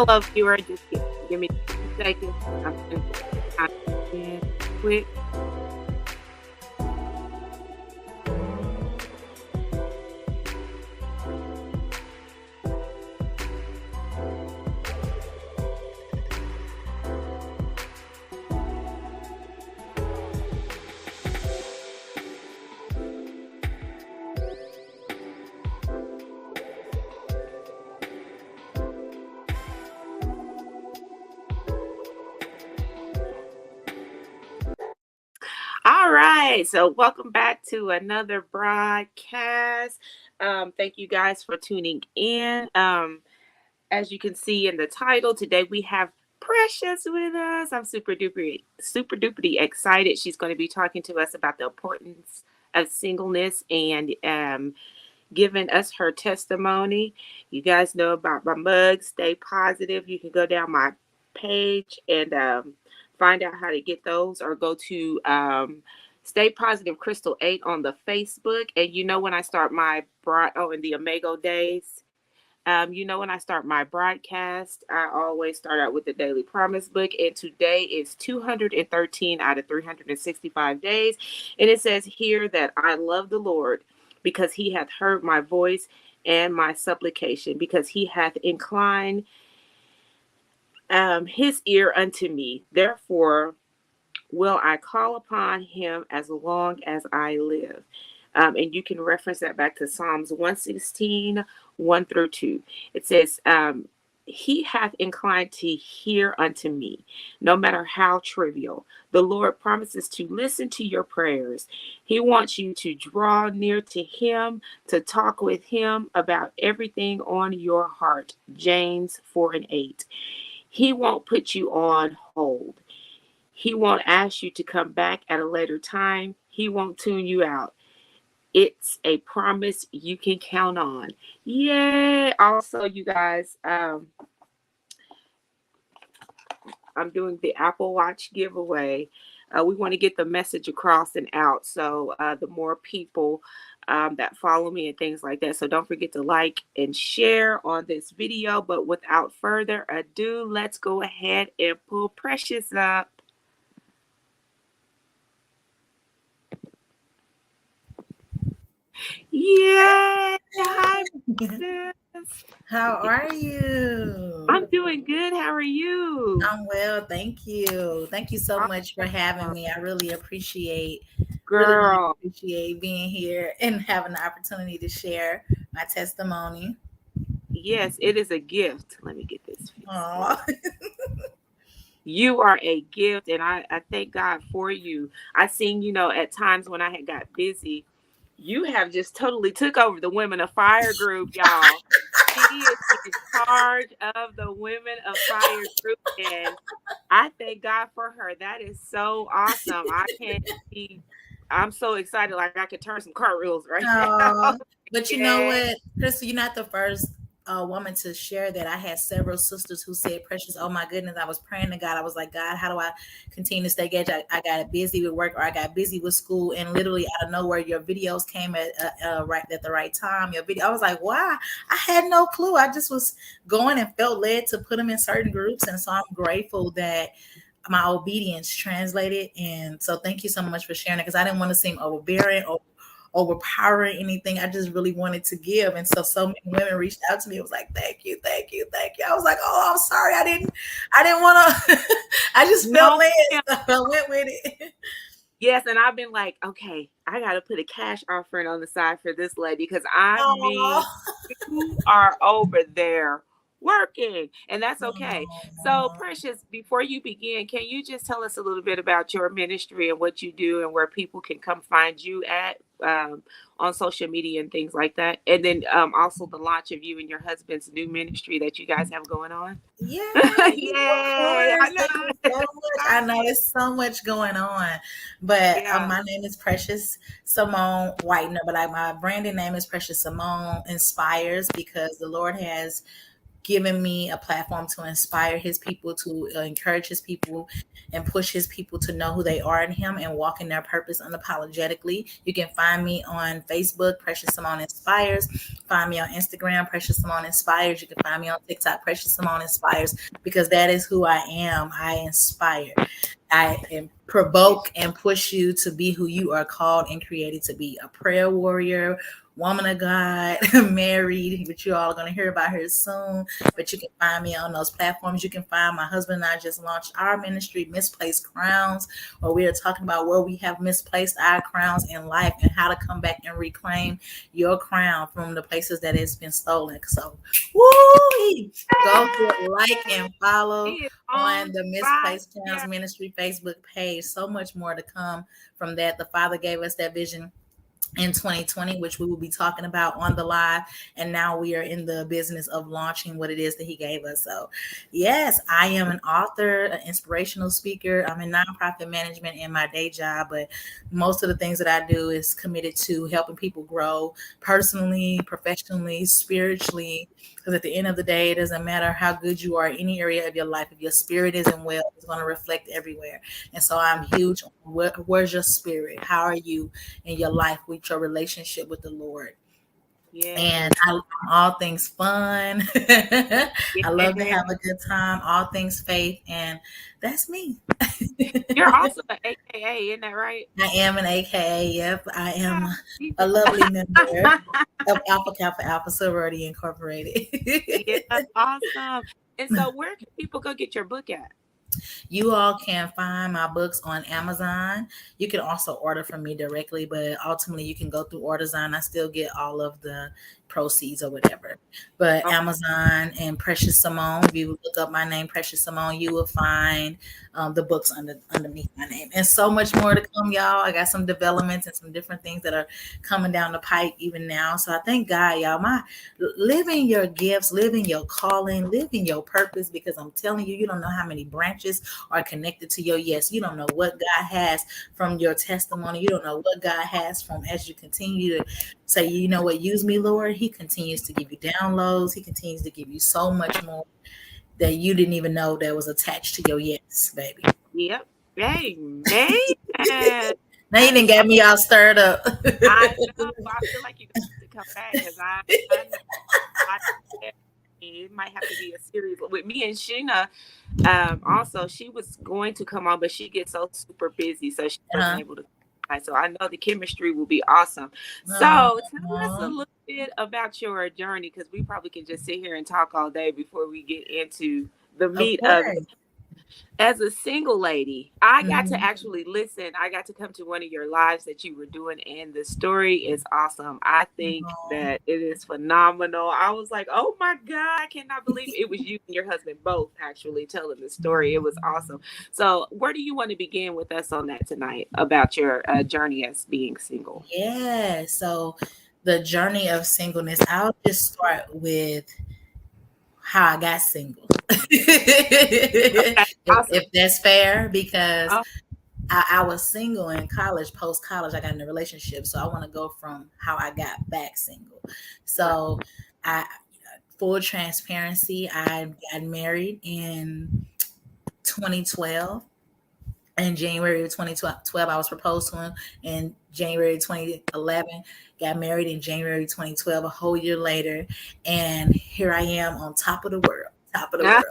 Hello, viewer. Just give me 2 seconds. I'm going to type in quick. All right, so welcome back to another broadcast. Thank you guys for tuning in. As you can see in the title, today we have Precious with us. I'm super duper excited. She's going to be talking to us about the importance of singleness and giving us her testimony. You guys know about my mug, Stay Positive. You can go down my page and find out how to get those, or go to Stay Positive Crystal 8 on the Facebook. And you know when I start my in the Omega days. When I start my broadcast, I always start out with the Daily Promise book, and today is 213 out of 365 days. And it says here that I love the Lord because he hath heard my voice and my supplication, because he hath inclined his ear unto me. Therefore will I call upon him as long as I live. And you can reference that back to Psalms 116, 1 through 2. It says, he hath inclined to hear unto me, no matter how trivial. The Lord promises to listen to your prayers. He wants you to draw near to him, to talk with him about everything on your heart. James 4 and 8. He won't put you on hold. He won't ask you to come back at a later time. He won't tune you out. It's a promise you can count on. Yay! Also, you guys, I'm doing the Apple Watch giveaway. We want to get the message across and out. So the more people that follow me and things like that. So don't forget to like and share on this video. But without further ado, let's go ahead and pull Precious up. Yeah. Hi, Precious. How are you? I'm doing good. How are you? I'm well, thank you. Thank you so much for having me. I really Girl. appreciate being here and having the opportunity to share my testimony. Yes, it is a gift. Let me get this fixed. Aw. You are a gift, and I thank God for you. I seen, at times when I had got busy, you have just totally took over the Women of Fire group, y'all. She is in charge of the Women of Fire group, and I thank God for her. That is so awesome. I'm so excited, like I could turn some cartwheels right now. But you know Yeah. what, Crystal, you're not the first woman to share that. I had several sisters who said, Precious, oh my goodness, I was praying to God. I was like, God, how do I continue to stay engaged? I got busy with work, or I got busy with school, and literally out of nowhere, your videos came right at the right time. Your video, I was like, wow, I had no clue. I just was going and felt led to put them in certain groups. And so I'm grateful that my obedience translated. And so thank you so much for sharing it, because I didn't want to seem overbearing or overpowering anything. I just really wanted to give. And so many women reached out to me. It was like, thank you, thank you, thank you. I was like, oh, I'm sorry. I didn't want to, I just felt led. So I went with it. Yes, and I've been like, okay, I got to put a cash offering on the side for this lady, because I mean, you are over there working, and that's okay. So, Precious, before you begin, can you just tell us a little bit about your ministry and what you do and where people can come find you at on social media and things like that? And then also the launch of you and your husband's new ministry that you guys have going on. Yeah, Yay! I know. Thank you so much. I know there's so much going on, but Yeah. my name is Precious Simone Whitener, but my branding name is Precious Simone Inspires, because the Lord has given me a platform to inspire his people, to encourage his people, and push his people to know who they are in him and walk in their purpose unapologetically. You can find me on Facebook, Precious Simone Inspires. Find me on Instagram, Precious Simone Inspires. You can find me on TikTok, Precious Simone Inspires, because that is who I am. I inspire. I provoke and push you to be who you are called and created to be, a prayer warrior, woman of God, married, which you all are going to hear about her soon. But you can find me on those platforms. You can find my husband and I just launched our ministry, Misplaced Crowns, where we are talking about where we have misplaced our crowns in life and how to come back and reclaim your crown from the places that it's been stolen. So, woo! Go to like and follow He is on on the fire. Misplaced Crowns Ministry Facebook page. So much more to come from that. The Father gave us that vision in 2020, which we will be talking about on the live. And now we are in the business of launching what it is that he gave us. So, yes, I am an author, an inspirational speaker. I'm in nonprofit management in my day job, but most of the things that I do is committed to helping people grow personally, professionally, spiritually. Because at the end of the day, it doesn't matter how good you are in any area of your life. If your spirit isn't well, it's going to reflect everywhere. And so I'm huge on where's your spirit? How are you in your life with your relationship with the Lord? And Yes. I love all things fun. I love to Yes. have a good time, all things faith, and that's me. You're also an AKA, isn't that right? I am an AKA. Yep, I Yeah. am a lovely member of Alpha Kappa Alpha Sorority Incorporated. Yeah, awesome. And so where can people go get your book at? You all can find my books on Amazon. You can also order from me directly, but ultimately you can go through Orderzon. I still get all of the proceeds or whatever. But Okay. Amazon and Precious Simone, if you look up my name, Precious Simone, you will find the books underneath my name. And so much more to come, y'all. I got some developments and some different things that are coming down the pipe even now. So I thank God, y'all. Living your gifts, living your calling, living your purpose, because I'm telling you, you don't know how many branches are connected to your yes. You don't know what God has from your testimony. You don't know what God has from as you continue to say, you know what, use me, Lord. He continues to give you downloads. He continues to give you so much more that you didn't even know that was attached to your yes, baby. Yep. Amen. Yes. Now you didn't get me all stirred up. I know. I feel like you got to come back because I know I, it might have to be a series with me and Sheena. Also, she was going to come on, but she gets so super busy, so she wasn't Uh-huh. able to. So I know the chemistry will be awesome. So tell us a Uh-huh. little bit about your journey, because we probably can just sit here and talk all day before we get into the Of meat of it. course. As a single lady, I got to Mhm. actually listen. I got to come to one of your lives that you were doing, and the story is awesome. I think Aw. that it is phenomenal. I was like, oh my God, I cannot believe it was you and your husband both actually telling the story. It was awesome. So, where do you want to begin with us on that tonight about your journey as being single? Yeah. So the journey of singleness, I'll just start with how I got single. Okay, awesome. If that's fair, because Oh, I was single in college, post college, I got in a relationship. So I want to go from how I got back single. right. So I, full transparency, I got married in 2012. In January of 2012, I was proposed to him. In January 2011, got married in January 2012, a whole year later. And here I am on top of the world. Top of the world.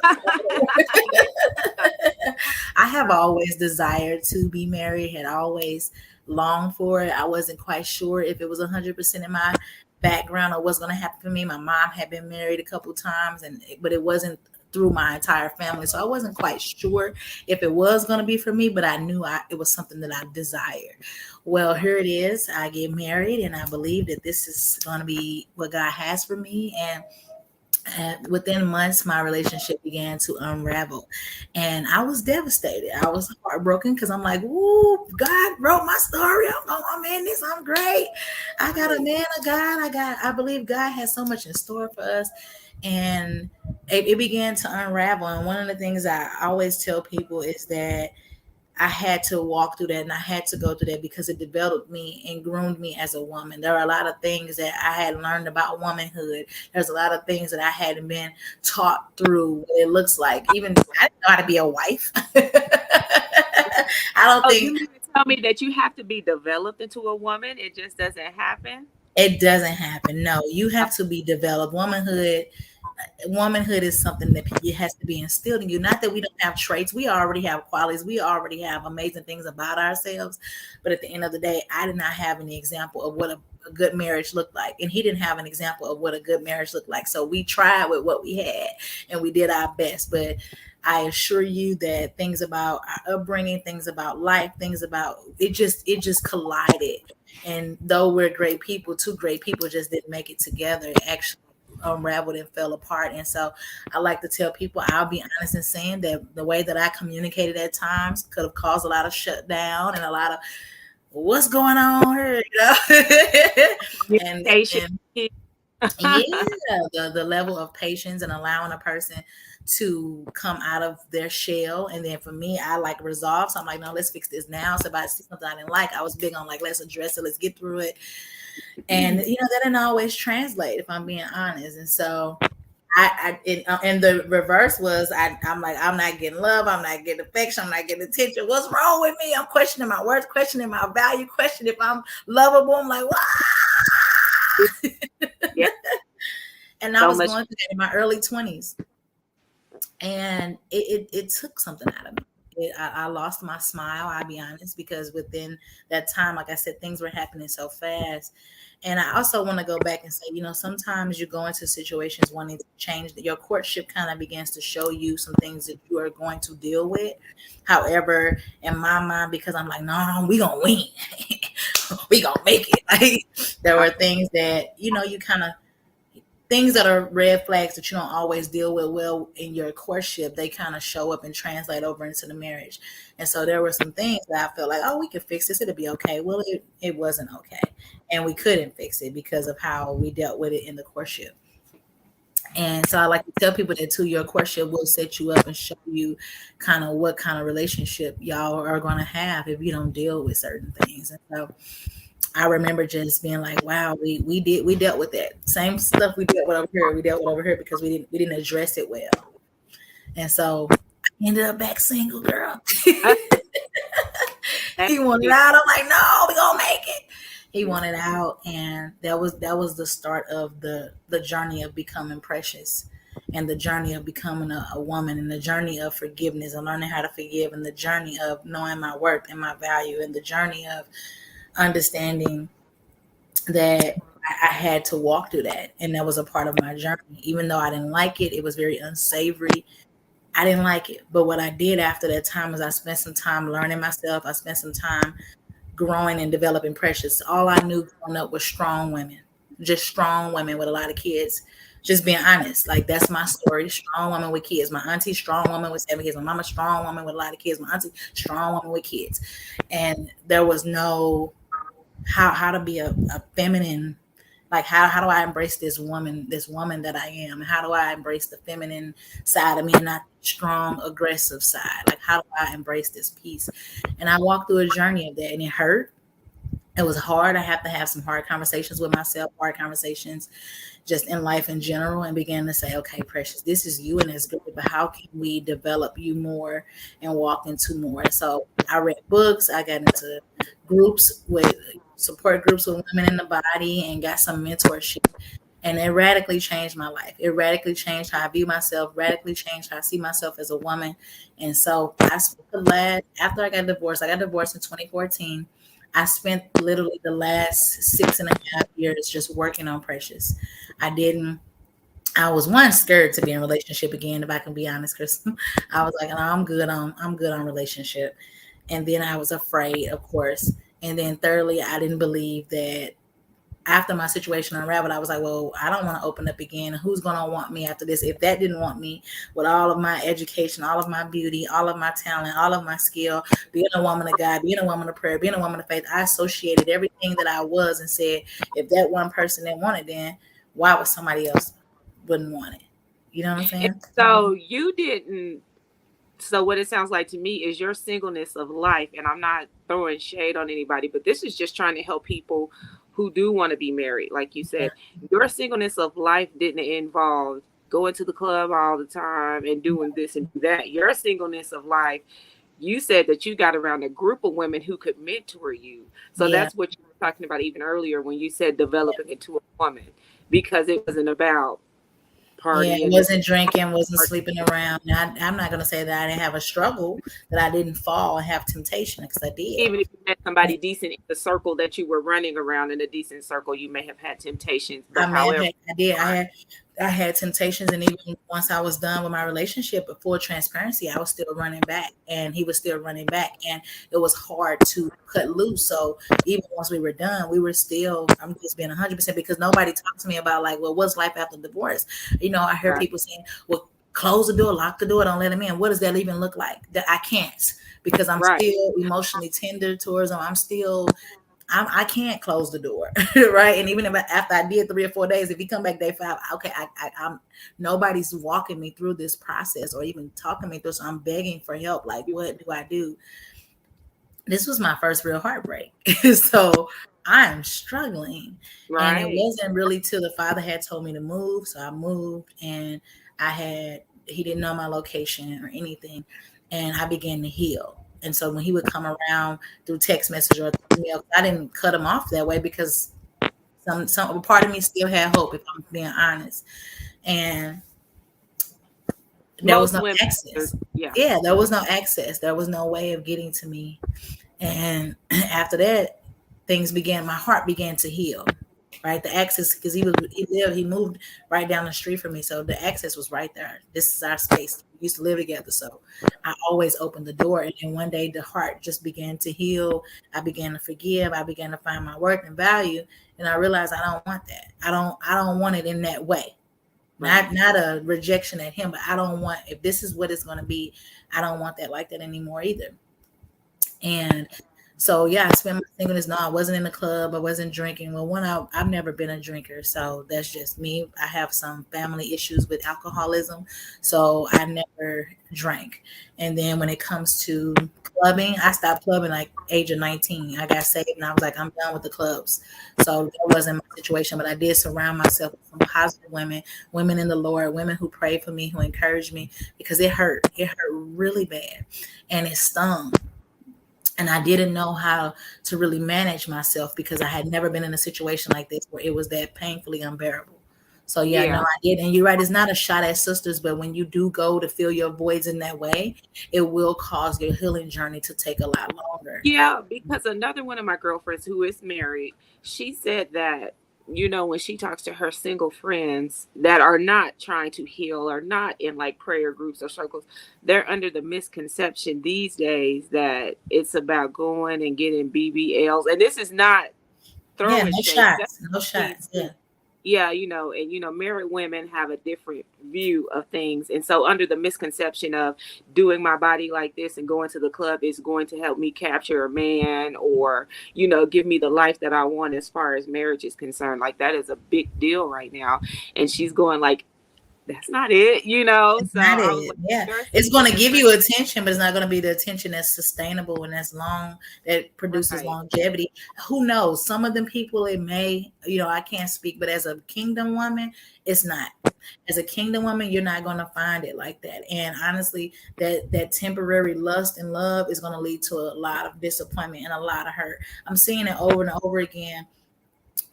I have always desired to be married, had always longed for it. I wasn't quite sure if it was 100% in my background or what's going to happen for me. My mom had been married a couple times, but it wasn't through my entire family. So I wasn't quite sure if it was going to be for me, but I knew it was something that I desired. Well, here it is. I get married, and I believe that this is going to be what God has for me. And within months, my relationship began to unravel, and I was devastated. I was heartbroken because I'm like, "Ooh, God wrote my story. I'm in this. I'm great. I got a Right. man of God. I believe God has so much in store for us." And it began to unravel. And one of the things I always tell people is that I had to walk through that and I had to go through that because it developed me and groomed me as a woman. There are a lot of things that I had learned about womanhood. There's a lot of things that I hadn't been taught through what it looks like. Even I didn't know how to be a wife. I don't Oh, think you mean to tell me that you have to be developed into a woman? It just doesn't happen? it doesn't happen. No, you have to be developed. Womanhood is something that it has to be instilled in you. Not that we don't have traits. We already have qualities. We already have amazing things about ourselves. But at the end of the day, I did not have any example of what a good marriage looked like. And he didn't have an example of what a good marriage looked like. So we tried with what we had and we did our best. But I assure you that things about our upbringing, things about life, things about it just collided. And though we're great people, two great people just didn't make it together. It actually unraveled and fell apart. And so I like to tell people, I'll be honest in saying that the way that I communicated at times could have caused a lot of shutdown and a lot of what's going on here, and Communication. and yeah, the level of patience and allowing a person to come out of their shell. And then for me, I like resolve. So I'm like, no, let's fix this now. So if I see something I didn't like, I was big on like, let's address it, let's get through it. And that didn't always translate, if I'm being honest. And so and the reverse was I'm like, I'm not getting love, I'm not getting affection, I'm not getting attention. What's wrong with me? I'm questioning my worth, questioning my value, questioning if I'm lovable. I'm like, what? Yeah, And I so was much. going through that in my early 20s, and it took something out of me. I lost my smile, I'll be honest, because within that time, like I said, things were happening so fast. And I also want to go back and say, sometimes you go into situations wanting to change. Your courtship kind of begins to show you some things that you are going to deal with. However, in my mind, because I'm like, no, we gonna win, we gonna make it. Like, there were things that you kind of things that are red flags that you don't always deal with well in your courtship. They kind of show up and translate over into the marriage. And so there were some things that I felt like, oh, we could fix this, it'll be okay. Well, it wasn't okay, and we couldn't fix it because of how we dealt with it in the courtship. And so I like to tell people that too, your courtship will set you up and show you kind of what kind of relationship y'all are going to have if you don't deal with certain things. And so I remember just being like, wow, we dealt with that same stuff we dealt with over here. We dealt with over here because we didn't address it well. And so I ended up back single, girl. He wanted out. I'm like, no, we gonna make it. He wanted out, and that was the start of the journey of becoming precious, and the journey of becoming a woman, and the journey of forgiveness and learning how to forgive, and the journey of knowing my worth and my value, and the journey of understanding that I had to walk through that. And that was a part of my journey. Even though I didn't like it, it was very unsavory. I didn't like it. But what I did after that time was I spent some time learning myself. I spent some time growing and developing Precious. All I knew growing up was strong women, just strong women with a lot of kids. Just being honest, like that's my story. Strong woman with kids. My auntie, strong woman with 7 kids. My mama, strong woman with a lot of kids. My auntie, strong woman with kids. And there was no how to be a feminine, like how do I embrace this woman that I am? How do I embrace the feminine side of me and not the strong aggressive side? Like how do I embrace this piece? And I walked through a journey of that, and it hurt. It was hard. I have to have some hard conversations with myself, hard conversations just in life in general, and began to say, okay, Precious, this is you and it's good, but how can we develop you more and walk into more? So I read books, I got into groups with support groups with women in the body, and got some mentorship. And it radically changed my life. It radically changed how I view myself, radically changed how I see myself as a woman. And so I spent after I got divorced in 2014. I spent literally the last 6.5 years just working on Precious. I didn't, I was once scared to be in a relationship again, if I can be honest, because I was like, no, I'm good on relationship. And then I was afraid, of course. And then thirdly, I didn't believe that after my situation unraveled, I was like, well, I don't want to open up again. Who's going to want me after this? If that didn't want me with all of my education, all of my beauty, all of my talent, all of my skill, being a woman of God, being a woman of prayer, being a woman of faith, I associated everything that I was and said, if that one person didn't want it, then why would somebody else wouldn't want it? You know what I'm And saying? so you didn't So what it sounds like to me is your singleness of life, and I'm not throwing shade on anybody, but this is just trying to help people who do want to be married. Like you Yeah. said, your singleness of life didn't involve going to the club all the time and doing this and do that. Your singleness of life, you said that you got around a group of women who could mentor you. So Yeah. that's what you were talking about even earlier when you said developing into a woman, because it wasn't about Yeah, partying and wasn't drinking, wasn't sleeping around. I'm not going to say that I didn't have a struggle, that I didn't fall and have temptation, because I did. even if you met somebody decent in the circle that you were running around in a decent circle, you may have had temptations. But I may have however, had, I had temptations, and even once I was done with my relationship, but full transparency, I was still running back, and he was still running back, and it was hard to cut loose. So even once we were done, we were still. I'm just being 100%, because nobody talked to me about, like, well, what's life after divorce? I heard right, people saying, well, close the door, lock the door, don't let him in. What does that even look like? That I can't, because I'm right, still emotionally tender towards him. I can't close the door, right? And even if after I did 3 or 4 days, if he come back day 5, okay, I'm nobody's walking me through this process or even talking me through. So I'm begging for help. Like, what do I do? This was my first real heartbreak, so I'm struggling, and it right. wasn't really till the father had told me to move. So I moved, and he didn't know my location or anything, and I began to heal. And so when he would come around through text message or through email, I didn't cut him off that way, because some part of me still had hope, if I'm being honest. And there was Most no women, access. yeah, Yeah, there was no access. There was no way of getting to me. And after that, things began. My heart began to heal. Right, the access, because he moved right down the street from me, so the access was right there. This is our space. We used to live together, so I always opened the door. And then one day, the heart just began to heal. I began to forgive. I began to find my worth and value, and I realized I don't want that. I don't want it in that way. right. Not a rejection at him, but I don't want, if this is what it's going to be, I don't want that like that anymore either. And so, yeah, I spent my singleness. No, I wasn't in the club. I wasn't drinking. Well, I've never been a drinker, so that's just me. I have some family issues with alcoholism, so I never drank. And then when it comes to clubbing, I stopped clubbing like age of 19. I got saved, and I was like, I'm done with the clubs. So that wasn't my situation, but I did surround myself with some positive women, women in the Lord, women who prayed for me, who encouraged me, because it hurt. It hurt really bad, and it stung, and I didn't know how to really manage myself, because I had never been in a situation like this where it was that painfully unbearable. So yeah, no, Yeah. I did. And you're right, it's not a shot at sisters, but when you do go to fill your voids in that way, it will cause your healing journey to take a lot longer. Yeah, because another one of my girlfriends who is married, she said that, when she talks to her single friends that are not trying to heal or not in like prayer groups or circles, they're under the misconception these days that it's about going and getting BBLs. And this is not Yeah, throwing no shade. That's shots. No things shots. too. Yeah. Yeah, and married women have a different view of things. And so under the misconception of doing my body like this and going to the club is going to help me capture a man or, give me the life that I want as far as marriage is concerned. Like that is a big deal right now. And she's going like, that's not it. It's So not I was it. like, Yeah. your It's going to singleness give right, you attention, but it's not going to be the attention that's sustainable and that's long, that produces right. longevity. Who knows? Some of them people, it may, I can't speak, but as a kingdom woman, it's not. As a kingdom woman, you're not going to find it like that. And honestly, that temporary lust and love is going to lead to a lot of disappointment and a lot of hurt. I'm seeing it over and over again,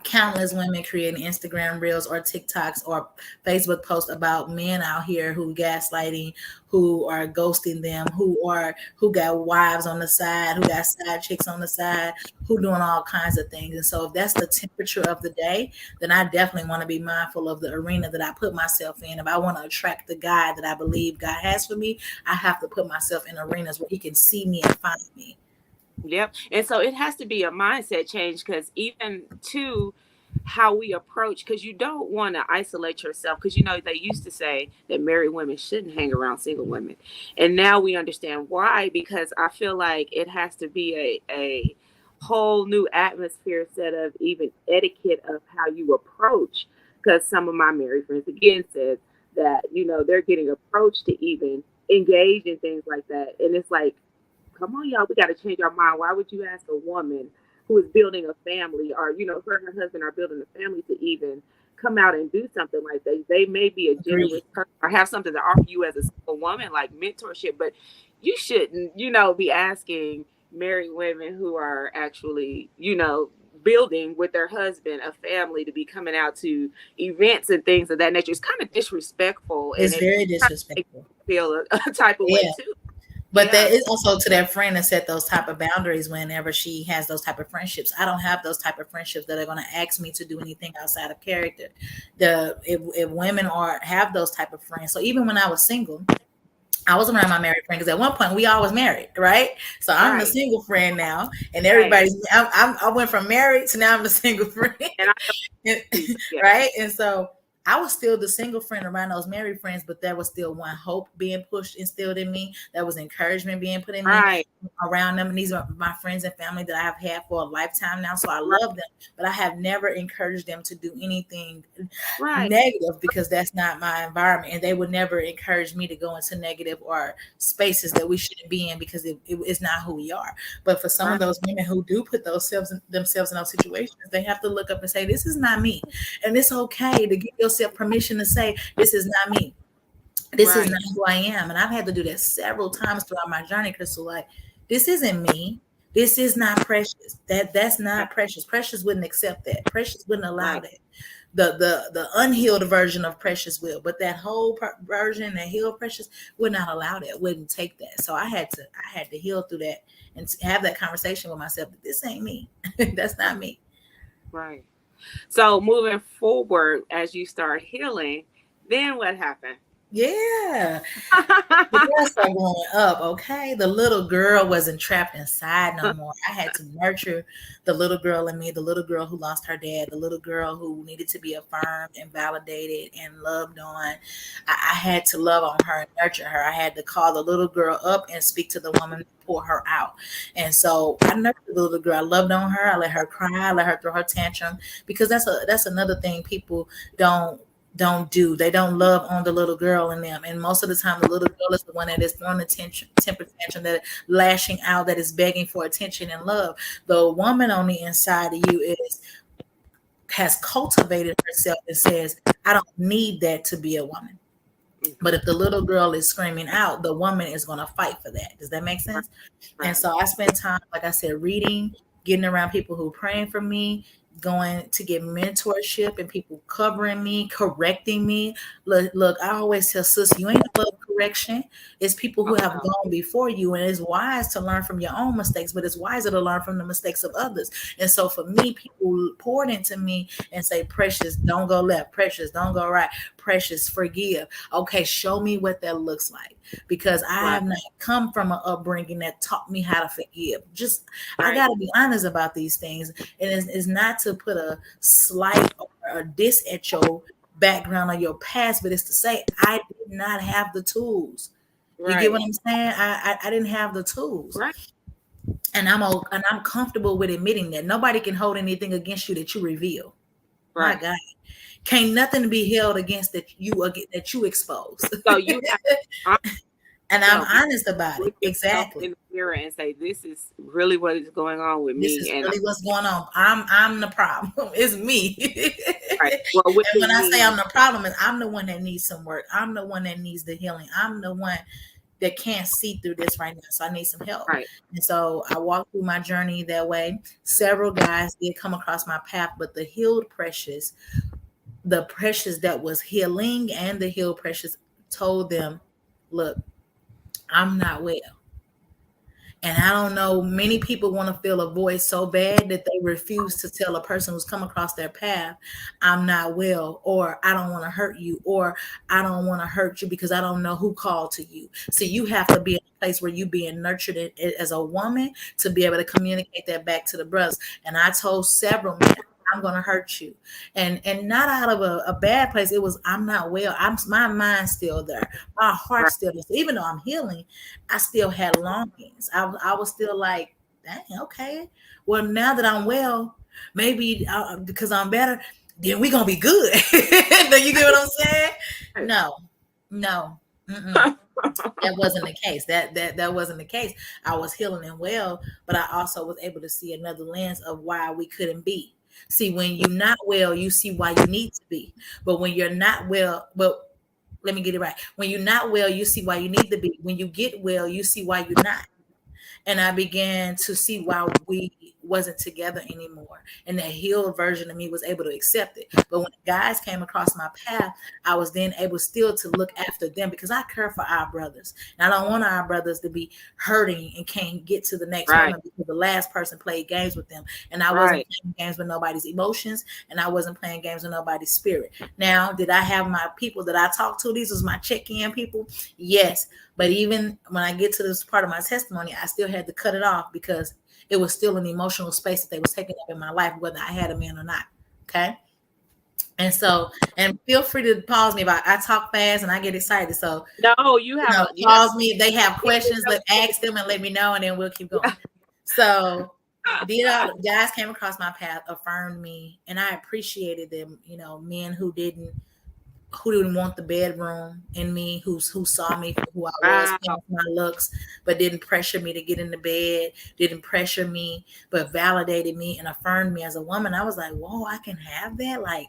countless women creating Instagram reels or TikToks or Facebook posts about men out here who gaslighting, who are ghosting them, who got wives on the side, who got side chicks on the side, who doing all kinds of things. And so if that's the temperature of the day, then I definitely want to be mindful of the arena that I put myself in. If I want to attract the guy that I believe God has for me, I have to put myself in arenas where he can see me and find me. Yep. And so it has to be a mindset change because even to how we approach, because you don't want to isolate yourself, because they used to say that married women shouldn't hang around single women. And now we understand why, because I feel like it has to be a whole new atmosphere set of even etiquette of how you approach. Because some of my married friends again said that, they're getting approached to even engage in things like that. And it's like, come on, y'all, we got to change our mind. Why would you ask a woman who is building a family, or her and her husband are building a family, to even come out and do something like that? They may be a generous Agreed. person or have something to offer you as a single woman, like mentorship, but you shouldn't, be asking married women who are actually, building with their husband a family to be coming out to events and things of that nature. It's kind of disrespectful, and It's it very kind of makes disrespectful. you feel a type of way Yeah. too. But Yeah, there is also to that friend that set those type of boundaries whenever she has those type of friendships. I don't have those type of friendships that are going to ask me to do anything outside of character. If women are have those type of friends. So even when I was single, I was around my married friend because at one point we all was married, right? So I'm the right, single friend now, and right. everybody's. I went from married to now I'm the single friend. And I know And- too. So yeah, right? And so I was still the single friend around those married friends, but there was still one hope being pushed, instilled in me. There was encouragement being put in me right, around them. And these are my friends and family that I have had for a lifetime now. So I right, love them, but I have never encouraged them to do anything right, negative because that's not my environment. And they would never encourage me to go into negative or spaces that we shouldn't be in because it's not who we are. But for some of right, those women who do put themselves in those situations, they have to look up and say, this is not me. And it's okay to give yourself permission to say, this is not me. This is right, not who I am. And I've had to do that several times throughout my journey, Crystal. Like, this isn't me. This is not Precious. That's right, not Precious. Precious wouldn't accept that. Precious wouldn't allow right, that. The unhealed version of Precious will, but that whole version, that healed Precious, would not allow that. Wouldn't take that. So I had to heal through that and have that conversation with myself. That this ain't me. That's not me. right. So moving forward, as you start healing, then what happened? Yeah. The girls are going up, okay? The little girl wasn't trapped inside no more. I had to nurture the little girl in me, the little girl who lost her dad, the little girl who needed to be affirmed and validated and loved on. I had to love on her and nurture her. I had to call the little girl up and speak to the woman, pour her out. And so I nurtured the little girl. I loved on her. I let her cry. I let her throw her tantrum because that's another thing people don't don't do. They don't love on the little girl in them. And most of the time, the little girl is the one that is throwing the temper tantrum, that lashing out, that is begging for attention and love. The woman on the inside of you has cultivated herself and says, I don't need that to be a woman. But Mhm. if the little girl is screaming out, the woman is going to fight for that. Does that make Right, sense? And right, so I spend time, like I said, reading, getting around people who are praying for me, going to get mentorship and people covering me, correcting me. Look, I always tell sis, you ain't above correction. It's people who oh have no, gone before you, and it's wise to learn from your own mistakes, but it's wiser to learn from the mistakes of others. And so for me, people poured into me and say, Precious, don't go left. Precious, don't go right. Precious, forgive. Okay, show me what that looks like because I right, have not come from an upbringing that taught me how to forgive. Just, I right, got to be honest about these things. And it's not to put a slight or a diss at your background or your past, but it's to say, I did not have the tools. You get what right, I'm saying? I didn't have the tools, right, and I'm comfortable with admitting that nobody can hold anything against you that you reveal. My right. God, can't nothing be held against that you expose. So you have to honor And I'm yourself. You honest about it. look yourself Exactly. in the mirror and say, "This is really what is going on with This me." is And really what's going on. I'm the problem. It's me. right, well, And when within I say me, I'm the problem, is I'm the one that needs some work. I'm the one that needs the healing. I'm the one that can't see through this right now. So I need some help. right, And so I walked through my journey that way. Several guys did come across my path, but the precious that was healing and the healed precious told them, look, I'm not well. And I don't know, many people want to fill a void so bad that they refuse to tell a person who's come across their path, I'm not well, or I don't want to hurt you, or I don't want to hurt you because I don't know who called to you. So you have to be in a place where you being nurtured as a woman to be able to communicate that back to the brothers. And I told several men, I'm gonna hurt you, and not out of a bad place. It was I'm not well. My mind's still there, my heart's right, still there. So even though I'm healing, I still had longings. I was still like, dang, okay. Well, now that I'm well, maybe because I'm better, then we gonna be good. Do you get what I'm saying? right. No, no. Mm-mm. That wasn't the case. That wasn't the case. I was healing and well, but I also was able to see another lens of why we couldn't be. See, when you're not well, you see why you need to be. But when you're not well, but let me get it right. When you're not well, you see why you need to be. When you get well, you see why you're not. And I began to see why we wasn't together anymore, and that healed version of me was able to accept it. But when guys came across my path, I was then able still to look after them because I care for our brothers, and I don't want our brothers to be hurting and can't get to the next Right. woman because the last person played games with them, and I wasn't Right. playing games with nobody's emotions, and I wasn't playing games with nobody's spirit. Now, did I have my people that I talked to? These was my check-in people. Yes, but even when I get to this part of my testimony, I still had to cut it off because it was still an emotional space that they was taking up in my life, whether I had a man or not. Okay. And so, and feel free to pause me if I talk fast and I get excited. So, No, you have a you have pause me if they have questions. Let ask them and let me know, and then we'll keep going. So, guys came across my path, affirmed me, and I appreciated them. Men who didn't want the bedroom in me, who saw me for who I was, wow. past my looks, but didn't pressure me to get in the bed, didn't pressure me, but validated me and affirmed me as a woman. I was like, whoa, I can have that. Like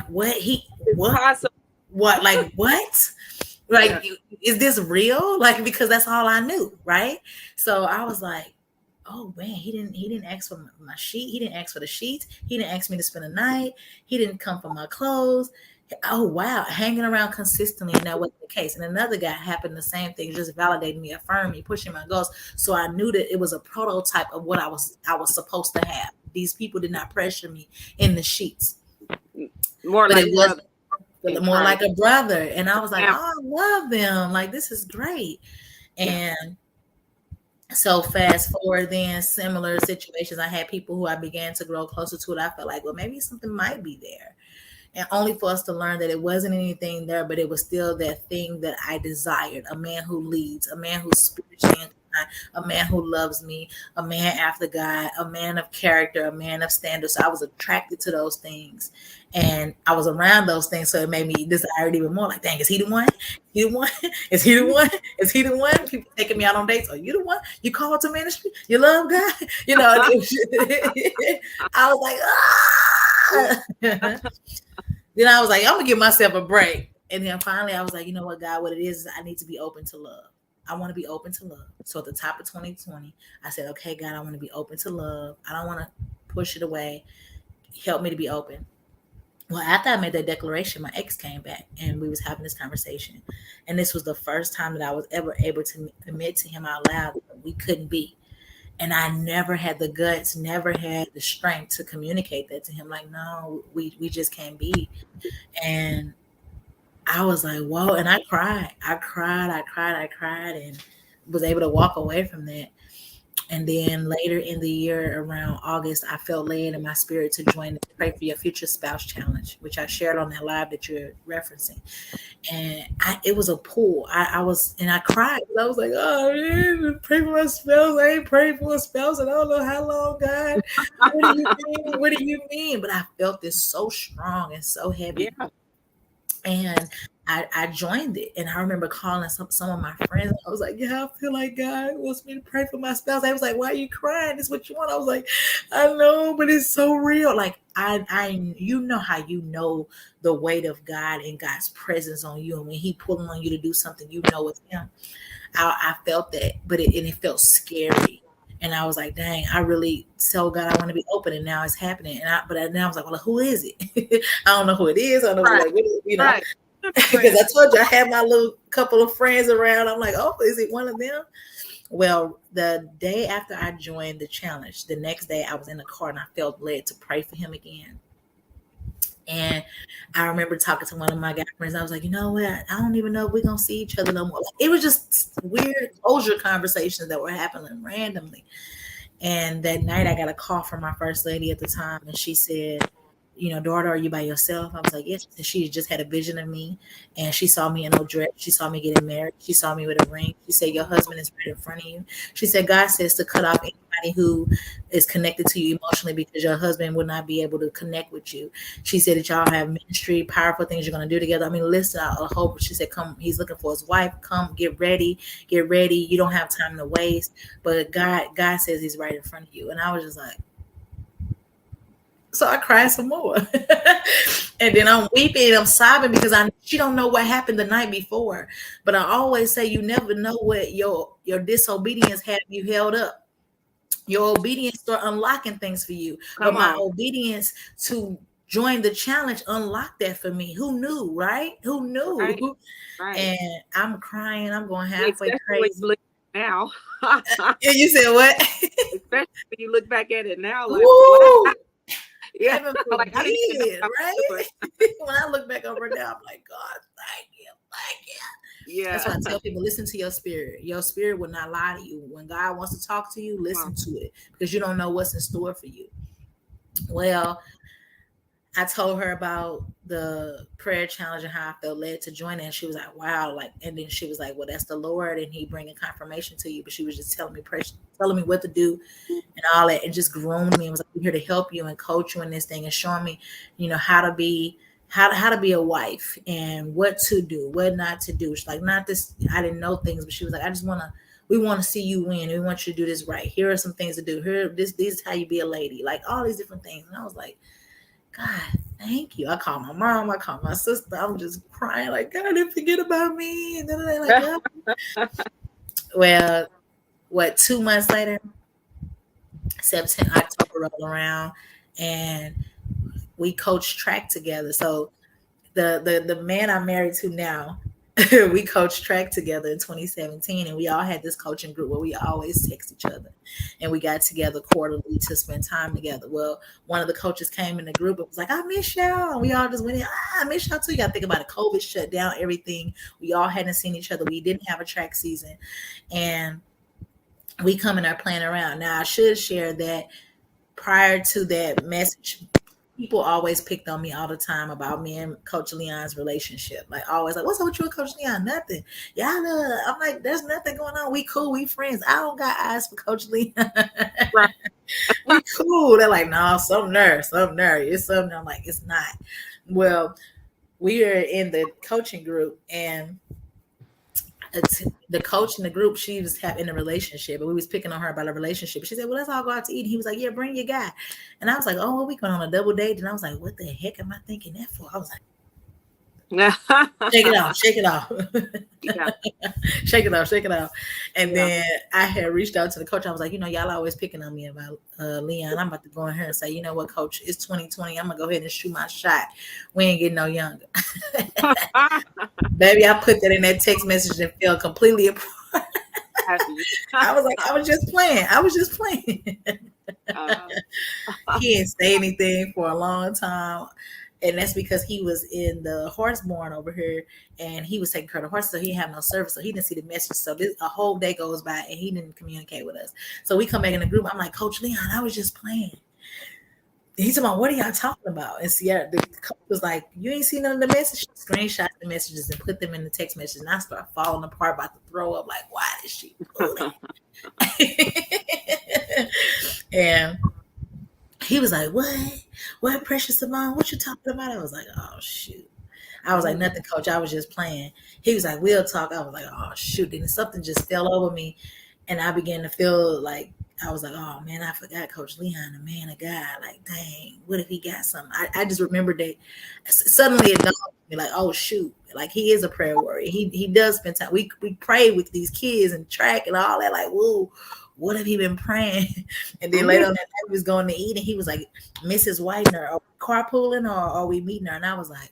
what It's possible. like what? Yeah. Like, is this real? Like, because that's all I knew, right? So I was like, oh man, he didn't ask for my sheet. He didn't ask for the sheets. He didn't ask me to spend a night. He didn't come for my clothes. Oh wow, hanging around consistently, and that wasn't the case. And another guy happened the same thing, just validating me, affirming me, pushing my goals. So I knew that it was a prototype of what I was supposed to have. These people did not pressure me in the sheets, More but it like was brother in more like Christ. a brother. And I was like, Yeah. oh, I love them. Like, this is great. And so fast forward, then similar situations. I had people who I began to grow closer to, and I felt like, well, maybe something might be there. And only for us to learn that it wasn't anything there, but it was still that thing that I desired. A man who leads, a man who's spiritually inclined, a man who loves me, a man after God, a man of character, a man of standards. So I was attracted to those things. And I was around those things. So it made me desire it even more. Like, dang, is he the one? He the one? Is he the one? Is he the one? People taking me out on dates. Are you the one? You called to ministry? You love God? I was like, ah. Then I was like, I'm gonna give myself a break. And then finally I was like, you know what, God, what it is I need to be open to love. I want to be open to love. So at the top of 2020, I said, okay, God, I want to be open to love. I don't want to push it away. Help me to be open. Well, after I made that declaration, my ex came back and we was having this conversation. And this was the first time that I was ever able to admit to him out loud that we couldn't be. And I never had the guts, never had the strength to communicate that to him. Like, no, we just can't be. And I was like, whoa. And I cried. And was able to walk away from that. And then later in the year, around August, I felt led in my spirit to join the Pray for Your Future Spouse Challenge, which I shared on that live that you're referencing. And it was a pull. I cried. I was like, oh man, pray for my spouse. I ain't praying for a spouse, and I don't know how long, God. What do you mean? What do you mean? But I felt this so strong and so heavy. Yeah. And I joined it. And I remember calling some of my friends. I was like, yeah, I feel like God wants me to pray for my spouse. I was like, why are you crying? This is what you want. I was like, I know, but it's so real. Like, you know how you know the weight of God and God's presence on you. And when he pulling on you to do something, you know it's him. I felt that, but it felt scary. And I was like, dang, I really tell God I want to be open, and now it's happening. But now I was like, well, who is it? I don't know who it is. I don't know, Right. like, Right. because I told you I had my little couple of friends around. I'm like, oh, is it one of them? Well, the day after I joined the challenge, the next day I was in the car and I felt led to pray for him again. And I remember talking to one of my guy friends. I was like, you know what? I don't even know if we're gonna see each other no more. Like, it was just weird closure conversations that were happening randomly. And that night I got a call from my first lady at the time, and she said, daughter, are you by yourself? I was like, yes. And she just had a vision of me, and she saw me in no dress. She saw me getting married. She saw me with a ring. She said, your husband is right in front of you. She said, God says to cut off anybody who is connected to you emotionally because your husband would not be able to connect with you. She said that y'all have ministry, powerful things you're going to do together. I mean, listen, I hope. She said, come, he's looking for his wife. Come, get ready, get ready. You don't have time to waste. But God says he's right in front of you. And I was just like, so I cried some more. And then I'm weeping, I'm sobbing because she don't know what happened the night before. But I always say you never know what your disobedience had you held up. Your obedience start unlocking things for you. But Come my on. obedience to join the challenge unlocked that for me. Who knew, right? Who Right. knew? Right. And I'm crying, I'm going halfway Especially when you crazy. look now. And you said what? Especially when you look back at it now, like, wow. Ooh, Yeah. heaven Like I didn't even know forbid, what I was right? doing. When I look back over now, I'm like, God, thank you, thank you. That's why Yeah. I tell people, listen to your spirit. Your spirit will not lie to you. When God wants to talk to you, Come listen on. to it because you don't know what's in store for you. Well, I told her about the prayer challenge and how I felt led to join it. And she was like, wow. Like, and then she was like, well, that's the Lord. And he bringing confirmation to you. But she was just telling me what to do and all that, and just grooming me and was like, we're here to help you and coach you in this thing and showing me, how to be how to be a wife and what to do, what not to do. She's like, not this, I didn't know things, but she was like, we want to see you win. We want you to do this right. Here are some things to do. This is how you be a lady. Like all these different things. And I was like, God, thank you. I called my mom, I called my sister. I'm just crying, like, God, didn't forget about me. And then they're like, God. Well, what, 2 months later, September, October rolled around, and we coached track together. So the man I'm married to now, we coached track together in 2017, and we all had this coaching group where we always text each other, and we got together quarterly to spend time together. Well, one of the coaches came in the group and was like, I miss y'all. And we all just went in, I miss y'all too. You got to think about it. COVID shut down everything. We all hadn't seen each other. We didn't have a track season, and we come in our playing around. Now I should share that prior to that message, people always picked on me all the time about me and Coach Leon's relationship. Like always, like, what's up with you and Coach Leon? Nothing. Yeah, I'm like, there's nothing going on. We cool, we friends. I don't got eyes for Coach Leon. Right. We cool. They're like, no, some nerve. It's something. I'm like, it's not. Well, we are in the coaching group, and the coach in the group, she was in a relationship, and we was picking on her about a relationship. She said, well, let's all go out to eat. And he was like, yeah, bring your guy. And I was like, oh, well, we going on a double date. And I was like, what the heck am I thinking that for? I was like, shake it off, shake it off. Yeah. Shake it off, shake it off. And Yeah. then I had reached out to the coach. I was like, y'all always picking on me about Leon. I'm about to go in here and say, you know what, coach, it's 2020. I'm gonna go ahead and shoot my shot. We ain't getting no younger. Baby, I put that in that text message and felt completely apart. Happy. I was like, I was just playing. Uh, He didn't say anything for a long time. And that's because he was in the horse barn over here, and he was taking care of the horse, so he didn't have no service, so he didn't see the message. So a whole day goes by, and he didn't communicate with us. So we come back in the group. I'm like, Coach Leon, I was just playing. He's about, what are y'all talking about? And Sierra, the coach was like, you ain't seen none of the messages? Screenshot the messages and put them in the text message. And I start falling apart, about to throw up. Like, why did she do that? And he was like, what, Precious Simone? What you talking about? I was like, oh, shoot. I was like, nothing, coach. I was just playing. He was like, we'll talk. I was like, oh, shoot. And something just fell over me. And I began to feel like, I was like, oh, man, I forgot Coach Leon, a man of God. Like, dang, what if he got something? I just remembered that suddenly it dawned on me, like, oh, shoot. Like, he is a prayer warrior. He does spend time. We pray with these kids and track and all that. Like, whoa, what have he been praying? And then later on that night, we was going to eat, and he was like, Mrs. Whitener, are we carpooling or are we meeting her? And I was like,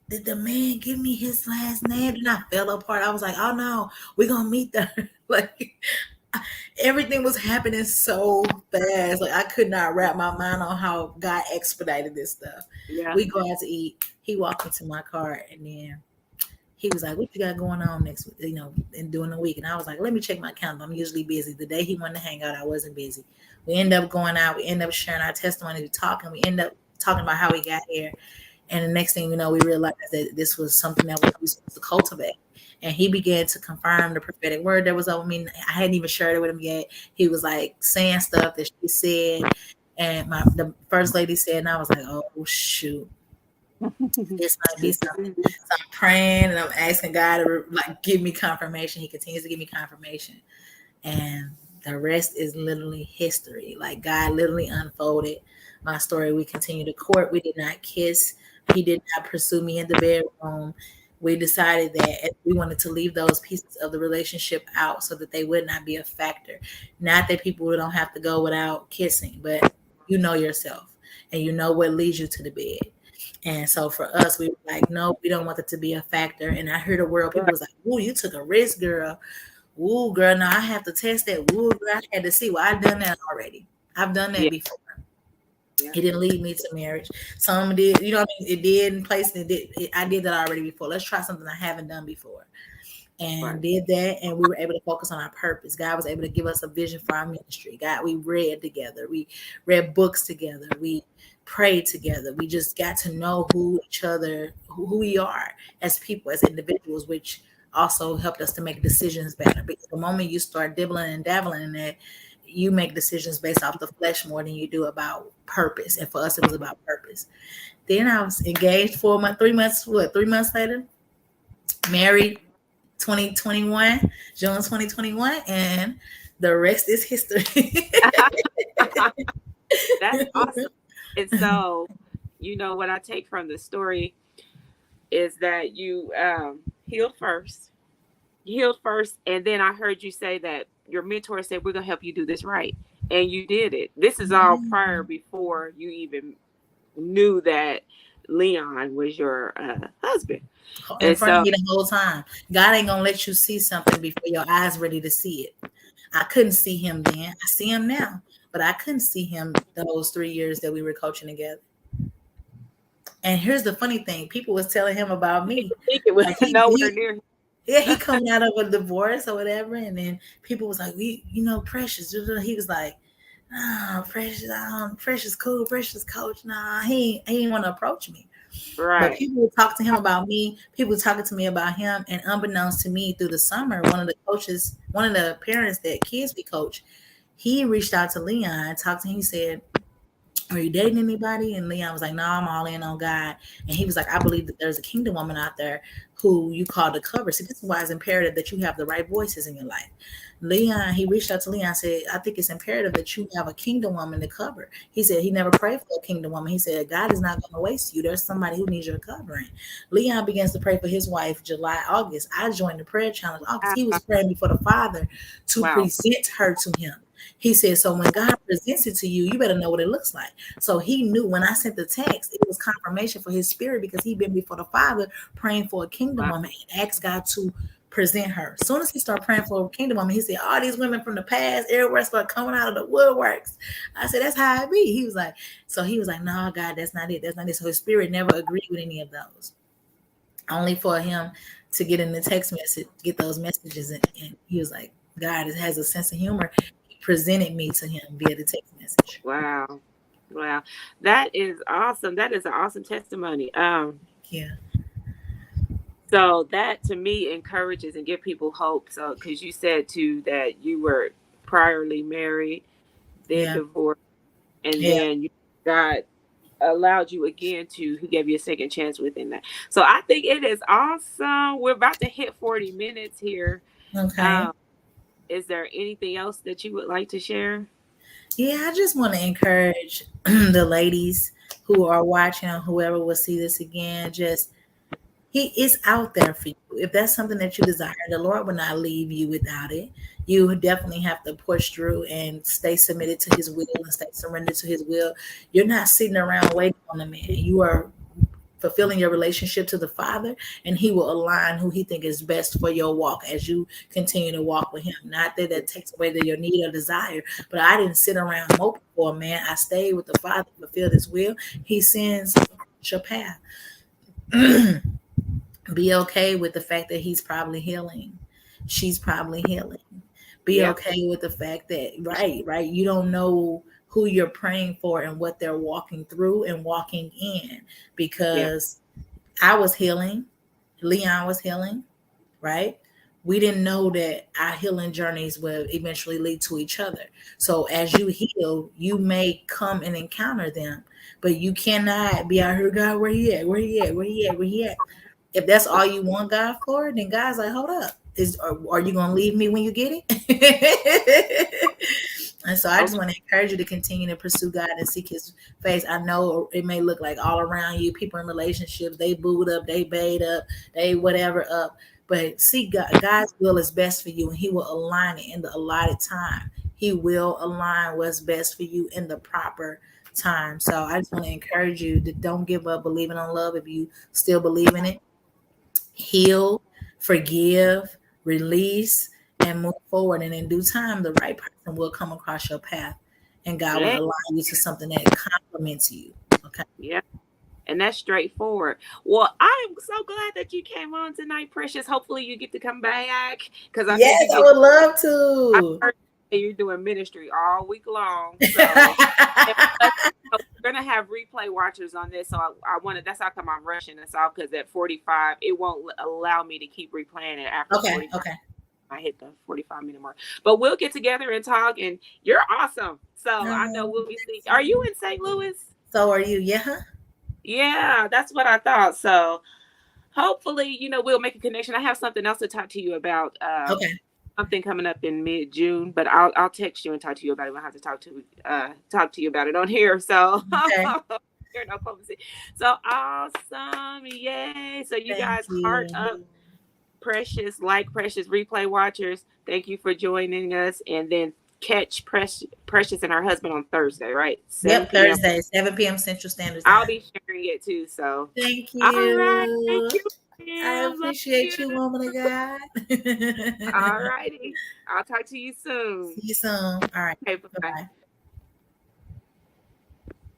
did the man give me his last name? And I fell apart. I was like, oh no, we're gonna meet there. Like, everything was happening so fast. Like, I could not wrap my mind on how God expedited this stuff. yeah. We go out to eat. He walked into my car, and then he was like, what you got going on next, in during the week? And I was like, let me check my calendar. I'm usually busy. The day he wanted to hang out, I wasn't busy. We end up going out. We end up sharing our testimony. We end up talking about how we got here. And the next thing you know, we realized that this was something that we were supposed to cultivate. And he began to confirm the prophetic word that was over me. I hadn't even shared it with him yet. He was like saying stuff that she said. And the first lady said, and I was like, oh, shoot, this might be something. So I'm praying and I'm asking God to like give me confirmation. He continues to give me confirmation. And the rest is literally history. Like God literally unfolded my story. We continued to court. We did not kiss. He did not pursue me in the bedroom. We decided that we wanted to leave those pieces of the relationship out so that they would not be a factor. Not that people don't have to go without kissing, but you know yourself and you know what leads you to the bed. And so for us, we were like, no, we don't want it to be a factor. And I heard the world, people Right. was like, "Ooh, you took a risk, girl. Ooh, girl, now I have to test that. Ooh, girl, I had to see. Well, I've done that already. I've done that Yeah. before. Yeah. It didn't lead me to marriage. Some did, you know what I mean? It did in place. I did that already before. Let's try something I haven't done before. And Right. did that, and we were able to focus on our purpose. God was able to give us a vision for our ministry. God, we read together, we read books together, we prayed together. We just got to know who each other, who we are as people, as individuals, which also helped us to make decisions better. Because the moment you start dibbling and dabbling in that, you make decisions based off the flesh more than you do about purpose. And for us, it was about purpose. Then I was engaged 4 months, 3 months, 3 months later, married 2021, June 2021, and the rest is history. That's awesome. And so, what I take from the story is that you healed first. You healed first, and then I heard you say that your mentor said, "We're gonna help you do this right," and you did it. This is all prior before you even knew that Leon was your husband, In and front of so me the whole time. God ain't gonna let you see something before your eyes ready to see it. I couldn't see him then. I see him now, but I couldn't see him those 3 years that we were coaching together. And here's the funny thing: people was telling him about you didn't me, think it was like nowhere near. yeah, he coming out of a divorce or whatever, and then people was like, "We, Precious." He was like, "Nah, Precious, Precious cool, Precious coach. Nah, he didn't want to approach me." But Right. people would talk to him about me. People were talking to me about him, and unbeknownst to me, through the summer, one of the parents that kids we coach, he reached out to Leon, talked to him. He said, "Are you dating anybody?" And Leon was like, "No, I'm all in on God." And he was like, "I believe that there's a kingdom woman out there who you call to cover." See, this is why it's imperative that you have the right voices in your life. Leon, he reached out to Leon and said, "I think it's imperative that you have a kingdom woman to cover." He said he never prayed for a kingdom woman. He said, God is not going to waste you. There's somebody who needs your covering. Leon begins to pray for his wife July, August. I joined the prayer challenge August. He was praying before the Father to Wow. present her to him. He said, so when God presents it to you, you better know what it looks like. So he knew when I sent the text, it was confirmation for his spirit because he'd been before the Father praying for a kingdom Wow. woman and asked God to present her. As soon as he started praying for a kingdom woman, he said, all these women from the past, everywhere start coming out of the woodworks. I said, that's how it be. He was like, no, God, that's not it. That's not it. So his spirit never agreed with any of those. Only for him to get in the text message, get those messages. And he was like, God has a sense of humor. He presented me to him via the text message. Wow. Wow. That is awesome. That is an awesome testimony. Yeah. So that to me encourages and give people hope. So because you said too that you were priorly married, then Yeah. divorced, and Yeah. then God allowed you again to who gave you a second chance within that. So I think it is awesome. We're about to hit 40 minutes here. Okay. Um, is there anything else that you would like to share? Yeah. I just want to encourage the ladies who are watching or whoever will see this again. Just He is out there for you. If that's something that you desire, the Lord will not leave you without it. You definitely have to push through and stay submitted to his will and stay surrendered to his will. You're not sitting around waiting on the man. You are fulfilling your relationship to the Father, and he will align who he think is best for your walk as you continue to walk with him. Not that that takes away your need or desire, but I didn't sit around moping for a man. I stayed with the Father, fulfilled his will. He sends across your path. Be okay with the fact that he's probably healing. She's probably healing. Be Yep. okay with the fact that, right, you don't know who you're praying for and what they're walking through and walking in. Yeah. Because I was healing, Leon was healing, right? We didn't know that our healing journeys will eventually lead to each other. So as you heal, you may come and encounter them, but you cannot be out here, God, where he at? Where he at? Where he at? Where he at? If that's all you want God for, then God's like, hold up. Are you gonna leave me when you get it? And so I just Okay. want to encourage you to continue to pursue God and seek his face. I know it may look like all around you, people in relationships, they booed up, they bait up, they whatever up. But see, God's will is best for you, and he will align it in the allotted time. He will align what's best for you in the proper time. So I just want to encourage you to don't give up believing on love if you still believe in it. Heal, forgive, release, and move forward. And in due time, the right person will come across your path, and God will Yeah. align you to something that complements you. Okay. Yeah. And that's straightforward. Well, I'm so glad that you came on tonight, Precious. Hopefully, you get to come back because I think Yes, you I get. would love I to. heard that you're doing ministry all week long, so and plus, we're gonna have replay watchers on this. So I wanted. That's how come I'm rushing this off because at 45, it won't allow me to keep replaying it after Okay. 45. Okay. I hit the 45-minute mark. But we'll get together and talk. And you're awesome. So I know we'll be seeing. Are you in St. Louis? So are you? Yeah. Yeah, that's what I thought. So hopefully, we'll make a connection. I have something else to talk to you about. Okay. Something coming up in mid-June, but I'll text you and talk to you about it. We'll have to talk to you about it on here. So Okay. you're no publicity. So awesome. Yay. So you Thank guys heart you. up Precious replay watchers. Thank you for joining us. And then catch Precious and her husband on Thursday, right? 7 Yep. p.m. Thursday, 7 p.m. Central Standard I'll Time. be sharing it too. So Thank all right. Thank you. you, I Pam. Love you. appreciate you, woman of God. All righty. I'll talk to you soon. See you soon. All right. Okay, Bye bye. bye.